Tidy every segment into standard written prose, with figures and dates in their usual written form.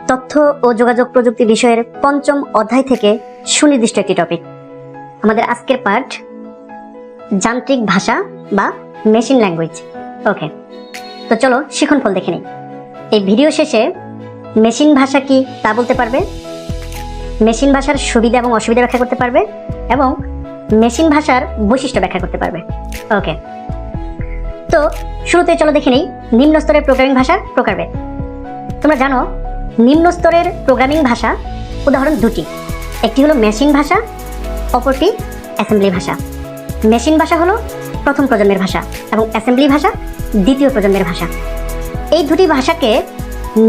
তথ্য ও যোগাযোগ প্রযুক্তি বিষয়ের ৫ম অধ্যায় থেকে সুনির্দিষ্ট একটি টপিক। আমাদের আজকের পার্ট যান্ত্রিক ভাষা বা মেশিন ল্যাঙ্গুয়েজ। ওকে, তো চলো শিখন ফল দেখে নিই। এই ভিডিও শেষে মেশিন ভাষা কি তা বলতে পারবে, মেশিন ভাষার সুবিধা এবং অসুবিধা ব্যাখ্যা করতে পারবে এবং মেশিন ভাষার বৈশিষ্ট্য ব্যাখ্যা করতে পারবে। ওকে, তো শুরুতে চলো দেখে নিই নিম্ন স্তরের প্রোগ্রামিং ভাষার প্রকারভেদ। তোমরা জানো নিম্ন স্তরের প্রোগ্রামিং ভাষা উদাহরণ দুটি, একটি হলো মেশিন ভাষা, অপরটি অ্যাসেম্বলি ভাষা। মেশিন ভাষা হলো প্রথম প্রজন্মের ভাষা এবং অ্যাসেম্বলি ভাষা দ্বিতীয় প্রজন্মের ভাষা। এই দুটি ভাষাকে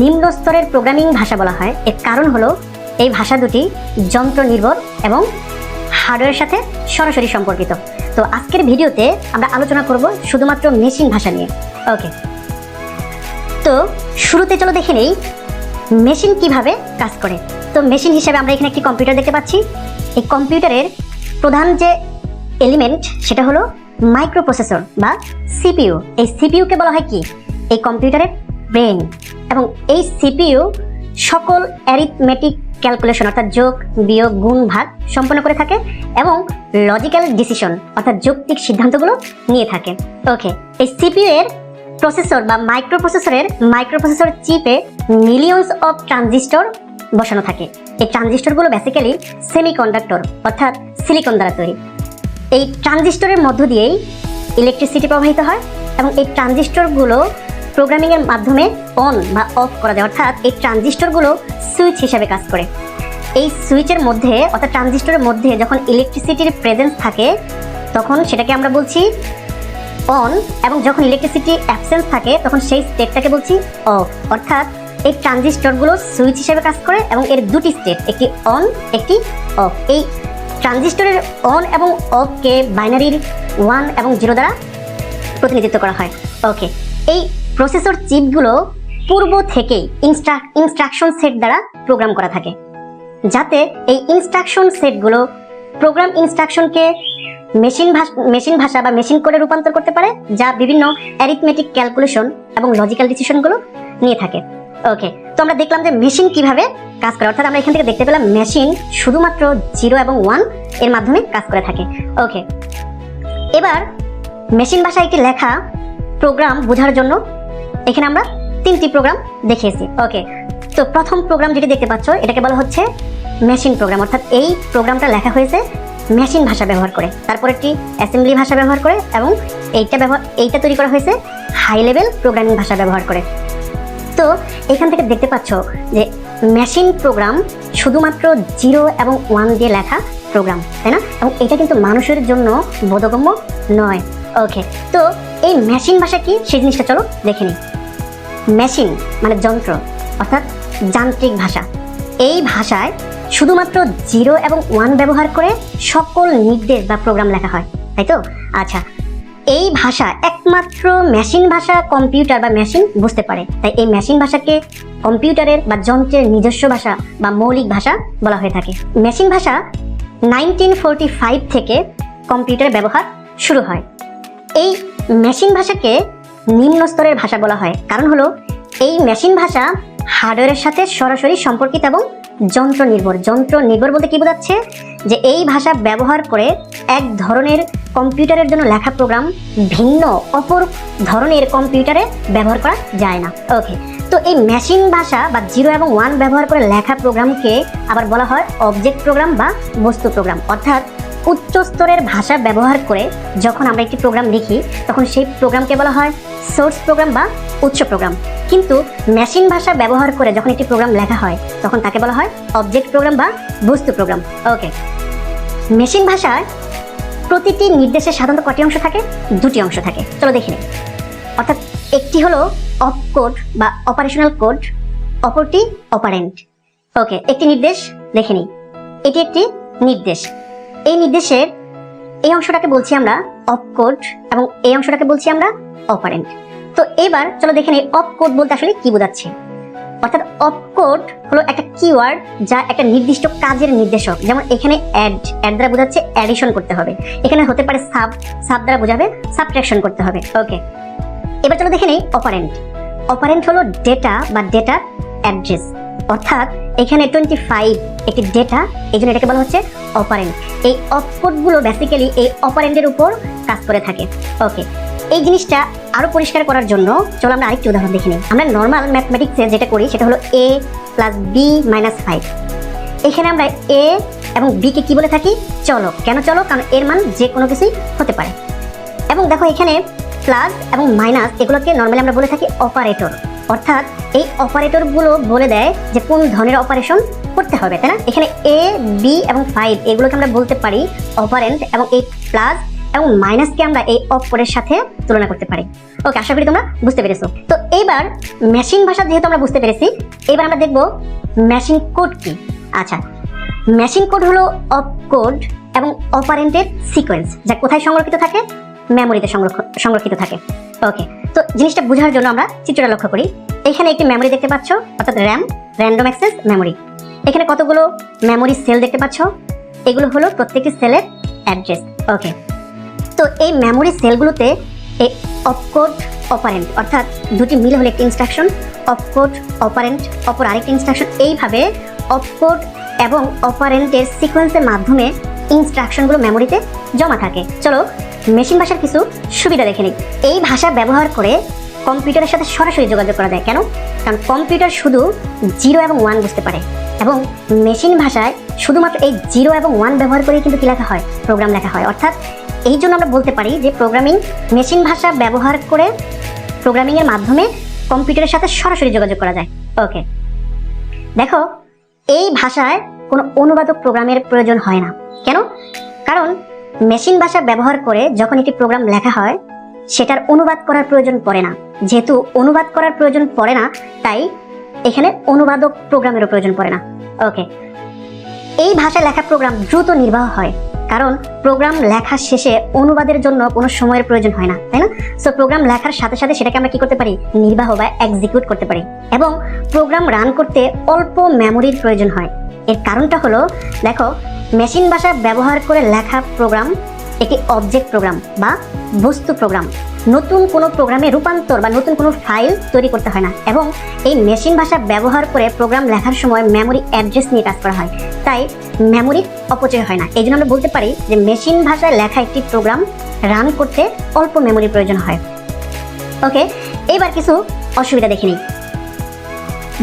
নিম্ন স্তরের প্রোগ্রামিং ভাষা বলা হয়। এর কারণ হলো এই ভাষা দুটি যন্ত্র নির্ভর এবং হার্ডওয়্যারের সাথে সরাসরি সম্পর্কিত। তো আজকের ভিডিওতে আমরা আলোচনা করব শুধুমাত্র মেশিন ভাষা নিয়ে। ওকে, তো শুরুতে চলো দেখে নেই মেশিন কিভাবে কাজ করে। তো মেশিন হিসেবে আমরা এখানে একটি কম্পিউটার দেখতে পাচ্ছি। এই কম্পিউটারের প্রধান যে এলিমেন্ট সেটা হলো মাইক্রোপ্রসেসর বা সিপিইউ। এই সিপিইউকে বলা হয় কি, এই কম্পিউটারের ব্রেন। এবং এই সিপিইউ সকল অ্যারিথমেটিক ক্যালকুলেশন অর্থাৎ যোগ বিয়োগ গুণ ভাগ সম্পন্ন করে থাকে এবং লজিক্যাল ডিসিশন অর্থাৎ যৌক্তিক সিদ্ধান্তগুলো নিয়ে থাকে। ওকে, এই সিপিইউ এর প্রসেসর বা মাইক্রোপ্রসেসর চিপে মিলিয়নস অফ ট্রানজিস্টর বসানো থাকে। এই ট্রানজিস্টরগুলো বেসিক্যালি সেমিকন্ডাক্টর অর্থাৎ সিলিকন দ্বারা তৈরি। এই ট্রানজিস্টরের মধ্য দিয়েই ইলেকট্রিসিটি প্রবাহিত হয় এবং এই ট্রানজিস্টরগুলো প্রোগ্রামিংয়ের মাধ্যমে অন বা অফ করা যায়, অর্থাৎ এই ট্রানজিস্টরগুলো সুইচ হিসেবে কাজ করে। এই সুইচের মধ্যে অর্থাৎ ট্রানজিস্টরের মধ্যে যখন ইলেকট্রিসিটির প্রেজেন্স থাকে তখন সেটাকে আমরা বলছি অন, এবং যখন ইলেকট্রিসিটি অ্যাবসেন্স থাকে তখন সেই স্টেটটাকে বলছি অফ। অর্থাৎ এই ট্রানজিস্টরগুলো সুইচ হিসেবে কাজ করে এবং এর দুটি স্টেট, একটি অন একটি অফ। এই ট্রানজিস্টরের অন এবং অফকে বাইনারির 1 এবং 0 দ্বারা প্রতিনিধিত্ব করা হয়। ওকে, এই প্রসেসর চিপগুলো পূর্ব থেকেই ইনস্ট্রাকশন সেট দ্বারা প্রোগ্রাম করা থাকে, যাতে এই ইনস্ট্রাকশন সেটগুলো প্রোগ্রাম ইনস্ট্রাকশনকে মেশিন ভাষা বা মেশিন কোডে রূপান্তর করতে পারে, যা বিভিন্ন অ্যারিথমেটিক ক্যালকুলেশন এবং লজিক্যাল ডিসিশনগুলো নিয়ে থাকে। ওকে, তো আমরা দেখলাম যে মেশিন কিভাবে কাজ করে, অর্থাৎ আমরা এখান থেকে দেখতে পেলাম মেশিন শুধুমাত্র 0 এবং 1 এর মাধ্যমে কাজ করে থাকে। ওকে, এবার মেশিন ভাষায় একটি লেখা প্রোগ্রাম বোঝার জন্য এখানে আমরা 3টি প্রোগ্রাম দেখিয়েছি। ওকে, তো প্রথম প্রোগ্রাম যেটি দেখতে পাচ্ছ এটাকে বলা হচ্ছে মেশিন প্রোগ্রাম, অর্থাৎ এই প্রোগ্রামটা লেখা হয়েছে মেশিন ভাষা ব্যবহার করে। তারপর একটি অ্যাসেম্বলি ভাষা ব্যবহার করে এবং এইটা তৈরি করা হয়েছে হাই লেভেল প্রোগ্রামিং ভাষা ব্যবহার করে। তো এখান থেকে দেখতে পাচ্ছ যে মেশিন প্রোগ্রাম শুধুমাত্র 0 এবং 1 দিয়ে লেখা প্রোগ্রাম, তাই না? এবং এটা কিন্তু মানুষের জন্য বোধগম্য নয়। ওকে, তো এই মেশিন ভাষা কি সেই জিনিসটা চলো দেখে নিই। মেশিন মানে যন্ত্র অর্থাৎ যান্ত্রিক ভাষা। এই ভাষায় শুধুমাত্র 0 এবং 1 ব্যবহার করে সকল নির্দেশ বা প্রোগ্রাম লেখা হয়, তাই তো? আচ্ছা, এই ভাষা একমাত্র মেশিন ভাষা কম্পিউটার বা মেশিন বুঝতে পারে, তাই এই মেশিন ভাষাকে কম্পিউটারের বা যন্ত্রের নিজস্ব ভাষা বা মৌলিক ভাষা বলা হয়ে থাকে। মেশিন ভাষা 1945 থেকে কম্পিউটারে ব্যবহার শুরু হয়। এই মেশিন ভাষাকে নিম্ন স্তরের ভাষা বলা হয়, কারণ হলো এই মেশিন ভাষা হার্ডওয়্যারের সাথে সরাসরি সম্পর্কিত এবং যন্ত্র নির্ভর বলতে কি বোঝাচ্ছে, যে এই ভাষা ব্যবহার করে এক ধরনের কম্পিউটারের জন্য লেখা প্রোগ্রাম ভিন্ন অপর ধরনের কম্পিউটারে ব্যবহার করা যায় না। ওকে, তো এই মেশিন ভাষা বা 0 এবং 1 ব্যবহার করে লেখা প্রোগ্রামকে আবার বলা হয় অবজেক্ট প্রোগ্রাম বা বস্তু প্রোগ্রাম। অর্থাৎ উচ্চ স্তরের ভাষা ব্যবহার করে যখন আমরা একটি প্রোগ্রাম লিখি তখন সেই প্রোগ্রামকে বলা হয় সোর্স প্রোগ্রাম বা উৎস প্রোগ্রাম। কিন্তু মেশিন ভাষা ব্যবহার করে যখন একটি প্রোগ্রাম লেখা হয় তখন তাকে বলা হয় অবজেক্ট প্রোগ্রাম বা বস্তু প্রোগ্রাম। ওকে, মেশিন ভাষায় প্রতিটি নির্দেশের সাধারণত কটি অংশ থাকে? 2টি অংশ থাকে। চলো দেখে নিই। অর্থাৎ একটি হলো অপ কোড বা অপারেশনাল কোড, অপরটি অপারেন্ট। ওকে, একটি নির্দেশ দেখে নিই। এটি একটি নির্দেশ। এই নির্দেশের এই অংশটাকে বলছি আমরা অপ কোড এবং এই অংশটাকে বলছি আমরা অপারেন্ট। তো এবার চলো দেখে নিই অপ কোড বলতে আসলে কি বোঝাচ্ছে। অর্থাৎ অপ কোড হলো একটা কিওয়ার্ড যা একটা নির্দিষ্ট কাজের নির্দেশক। যেমন এখানে অ্যাড দ্বারা বোঝাচ্ছে অ্যাডিশন করতে হবে, এখানে হতে পারে সাব দ্বারা বোঝাবে সাবট্রাকশন করতে হবে। ওকে, এবার চলো দেখে নিই অপারেন্ট। অপারেন্ট হলো ডেটা বা ডেটার অ্যাড্রেস। অর্থাৎ এখানে 25 একটি ডেটা, এই জন্য এটাকে বলা হচ্ছে অপারেন্ট। এই অপকোডগুলো বেসিক্যালি এই অপারেন্টের উপর কাজ করে থাকে। ওকে, এই জিনিসটা আরো পরিষ্কার করার জন্য চলো আমরা আরেকটি উদাহরণ দেখে নিই। আমরা নর্মাল ম্যাথমেটিক্সে যেটা করি সেটা হলো a + b - 5। এখানে আমরা a এবং b কে কি বলে থাকি? চলক। কেন চলক? কারণ এর মান যে কোনো কিছুই হতে পারে। এবং দেখো এখানে প্লাস এবং মাইনাস এগুলোকে নর্মালি আমরা বলে থাকি অপারেটর। অর্থাৎ এই অপারেটরগুলো বলে দেয় যে কোন ধরনের অপারেশন করতে হবে, তাই না? এখানে a, b এবং 5 এগুলোকে আমরা বলতে পারি অপারেন্ট, এবং এই প্লাস এবং মাইনাসকে আমরা এই অপকোডের সাথে তুলনা করতে পারি। ওকে, আশা করি তোমরা বুঝতে পেরেছো। তো এইবার মেশিন ভাষা যেহেতু আমরা বুঝতে পেরেছি, এবার আমরা দেখব মেশিন কোড কি। আচ্ছা, মেশিন কোড হলো অপকোড এবং অপারেন্টের সিকোয়েন্স, যা কোথায় সংরক্ষিত থাকে? মেমোরিতে সংরক্ষিত থাকে। ওকে, তো জিনিসটা বোঝার জন্য আমরা চিত্রটা লক্ষ্য করি। এখানে একটি মেমোরি দেখতে পাচ্ছ, অর্থাৎ র্যাম, র্যান্ডম অ্যাক্সেস মেমোরি। এখানে কতগুলো মেমোরি সেল দেখতে পাচ্ছ? এগুলো হলো প্রত্যেকটি সেলের অ্যাড্রেস। ওকে, তো এই মেমোরি সেলগুলোতে এই অপকোড অপারেন্ট অর্থাৎ দুটি মিলে হলে একটি ইনস্ট্রাকশন, অপকোড অপারেন্ট অপর আরেকটি ইনস্ট্রাকশন, এইভাবে অপকোড এবং অপারেন্টের সিকোয়েন্সের মাধ্যমে ইনস্ট্রাকশনগুলো মেমোরিতে জমা থাকে। চলো মেশিন ভাষার কিছু সুবিধা দেখে নিই। এই ভাষা ব্যবহার করে কম্পিউটারের সাথে সরাসরি যোগাযোগ করা যায়। কেন? কারণ কম্পিউটার শুধু 0 এবং 1 বুঝতে পারে, এবং মেশিন ভাষায় শুধুমাত্র এই 0 এবং 1 ব্যবহার করে কিন্তু কি লেখা হয়? প্রোগ্রাম লেখা হয়। অর্থাৎ এই জন্য আমরা বলতে পারি যে মেশিন ভাষা ব্যবহার করে প্রোগ্রামিংয়ের মাধ্যমে কম্পিউটারের সাথে সরাসরি যোগাযোগ করা যায়। ওকে, দেখো এই ভাষায় কোনো অনুবাদক প্রোগ্রামের প্রয়োজন হয় না। কেন? কারণ মেশিন ভাষা ব্যবহার করে যখন একটি প্রোগ্রাম লেখা হয় সেটার অনুবাদ করার প্রয়োজন পড়ে না। যেহেতু অনুবাদ করার প্রয়োজন পড়ে না, তাই এখানে অনুবাদক প্রোগ্রামেরও প্রয়োজন পড়ে না। ওকে, এই ভাষায় লেখা প্রোগ্রাম দ্রুত নির্বাহ হয়, কারণ প্রোগ্রাম লেখার শেষে অনুবাদের জন্য কোনো সময়ের প্রয়োজন হয় না, তাই না? সো প্রোগ্রাম লেখার সাথে সাথে সেটাকে আমরা কি করতে পারি? নির্বাহ বা এক্সিকিউট করতে পারি। এবং প্রোগ্রাম রান করতে অল্প মেমোরির প্রয়োজন হয়। এর কারণটা হলো, দেখো মেশিন ভাষা ব্যবহার করে লেখা প্রোগ্রাম একটি অবজেক্ট প্রোগ্রাম বা বস্তু প্রোগ্রাম। নতুন কোনো প্রোগ্রামে রূপান্তর বা নতুন কোনো ফাইল তৈরি করতে হয় না। এবং এই মেশিন ভাষা ব্যবহার করে প্রোগ্রাম লেখার সময় মেমোরি অ্যাড্রেস নিয়ে কাজ করা হয়, তাই মেমোরির অপচয় হয় না। এই জন্য আমরা বলতে পারি যে মেশিন ভাষায় লেখা একটি প্রোগ্রাম রান করতে অল্প মেমোরির প্রয়োজন হয়। ওকে, এবার কিছু অসুবিধা দেখে নিই।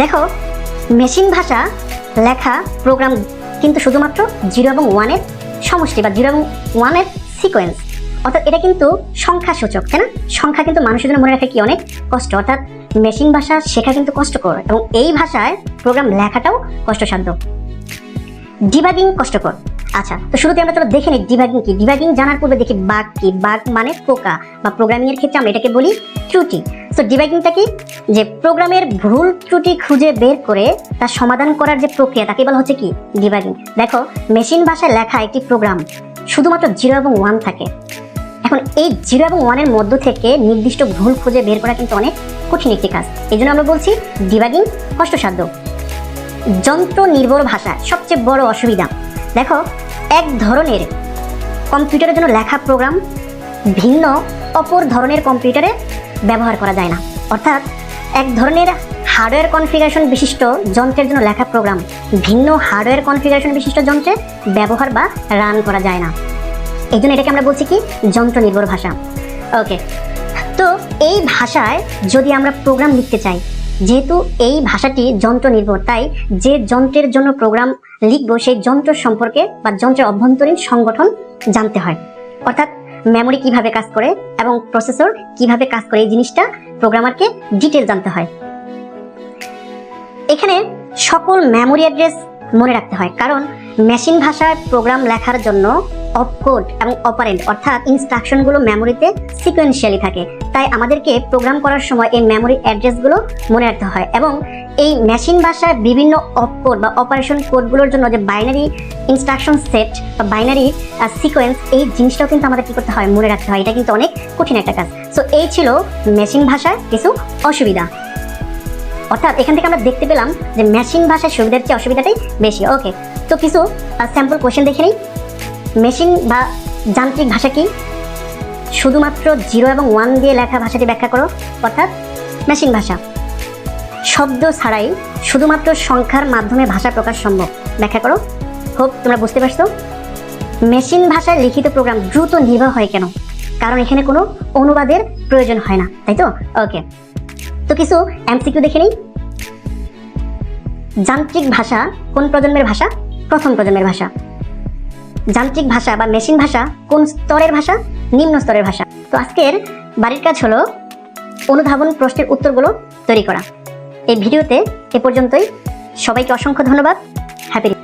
দেখো মেশিন ভাষা লেখা প্রোগ্রাম কিন্তু শুধুমাত্র 0 এবং 1 এর সমষ্টি বা 0 এবং 1 এর সিকোয়েন্স। অর্থাৎ এটা কিন্তু সংখ্যা সূচক, তাই না? সংখ্যা কিন্তু মানুষের জন্য মনে রাখা কি অনেক কষ্ট। অর্থাৎ মেশিন ভাষা শেখা কিন্তু কষ্টকর, এবং এই ভাষায় প্রোগ্রাম লেখাটাও কষ্টসাধ্য। ডিবাগিং কষ্টকর। আচ্ছা, তো শুরুতে আমরা চলো দেখে নিই ডিবাগিং কি। ডিবাগিং জানার পূর্বে দেখি বাগ কি। বাগ মানে পোকা, বা প্রোগ্রামিং এর ক্ষেত্রে আমরা এটাকে বলি ত্রুটি। সো ডিবাগিংটা কি? যে প্রোগ্রামের ভুল ত্রুটি খুঁজে বের করে তার সমাধান করার যে প্রক্রিয়া, তাকে বলা হচ্ছে কি? ডিবাগিং। দেখো মেশিন ভাষায় লেখা একটি প্রোগ্রাম শুধুমাত্র 0 এবং 1 থাকে। এখন এই 0 এবং 1 এর মধ্য থেকে নির্দিষ্ট ভুল খুঁজে বের করা কিন্তু অনেক কঠিন একটি কাজ। এই জন্য আমরা বলছি ডিবাগিং কষ্টসাধ্য। যন্ত্র নির্ভর ভাষা সবচেয়ে বড় অসুবিধা। দেখো এক ধরনের কম্পিউটারের জন্য লেখা প্রোগ্রাম ভিন্ন অপর ধরনের কম্পিউটারে ব্যবহার করা যায় না। অর্থাৎ এক ধরনের হার্ডওয়্যার কনফিগারেশন বিশিষ্ট যন্ত্রের জন্য লেখা প্রোগ্রাম ভিন্ন হার্ডওয়্যার কনফিগারেশন বিশিষ্ট যন্ত্রে ব্যবহার বা রান করা যায় না। এই জন্য এটাকে আমরা বলছি কি? যন্ত্র নির্ভর ভাষা। ওকে, তো এই ভাষায় যদি আমরা প্রোগ্রাম লিখতে চাই, যেহেতু এই ভাষাটি যন্ত্র নির্ভর, তাই যে যন্ত্রের জন্য প্রোগ্রাম লিখবো সেই যন্ত্র সম্পর্কে বা যন্ত্রের অভ্যন্তরীণ সংগঠন জানতে হয়। অর্থাৎ মেমোরি কিভাবে কাজ করে এবং প্রসেসর কিভাবে কাজ করে, এই জিনিসটা প্রোগ্রামারকে ডিটেল জানতে হয়। এখানে সকল মেমোরি অ্যাড্রেস মনে রাখতে হয়, কারণ মেশিন ভাষায় প্রোগ্রাম লেখার জন্য অপকোড এবং অপারেন্ট অর্থাৎ ইনস্ট্রাকশনগুলো মেমোরিতে সিকোয়েন্সিয়ালি থাকে। তাই আমাদেরকে প্রোগ্রাম করার সময় এই মেমোরি অ্যাড্রেসগুলো মনে রাখতে হয়। এবং এই মেশিন ভাষায় বিভিন্ন অপকোড বা অপারেশন কোডগুলোর জন্য যে বাইনারি ইনস্ট্রাকশন সেট বা বাইনারি সিকোয়েন্স, এই জিনিসটাও কিন্তু আমাদের কি করতে হয়? মনে রাখতে হয়। এটা কিন্তু অনেক কঠিন একটা কাজ। সো এই ছিল মেশিন ভাষার কিছু অসুবিধা। অর্থাৎ এখান থেকে আমরা দেখতে পেলাম যে মেশিন ভাষার সুবিধার চেয়ে অসুবিধাটাই বেশি। ওকে, তো কিছু স্যাম্পল কোশ্চেন দেখে নিই। মেশিন বা যান্ত্রিক ভাষা কি? শুধুমাত্র 0 এবং 1 দিয়ে লেখা ভাষাটি ব্যাখ্যা করো। অর্থাৎ মেশিন ভাষা। শব্দ ছাড়াই শুধুমাত্র সংখ্যার মাধ্যমে ভাষা প্রকাশ সম্ভব? ব্যাখ্যা করো। হোপ তোমরা বুঝতে পারছো। মেশিন ভাষায় লিখিত প্রোগ্রাম দ্রুত নির্ভর হয় কেন? কারণ এখানে কোনো অনুবাদের প্রয়োজন হয় না, তাই তো? ওকে, তো কিছু এমসিকিউ দেখে নিই। যান্ত্রিক ভাষা কোন প্রজন্মের ভাষা? প্রথম প্রজন্মের ভাষা। যান্ত্রিক ভাষা বা মেশিন ভাষা কোন স্তরের ভাষা? নিম্ন স্তরের ভাষা। তো আজকের বাড়ির কাজ হলো অনুধাবন প্রশ্নের উত্তরগুলো তৈরি করা। এই ভিডিওতে এ পর্যন্তই। সবাইকে অসংখ্য ধন্যবাদ। হ্যাপি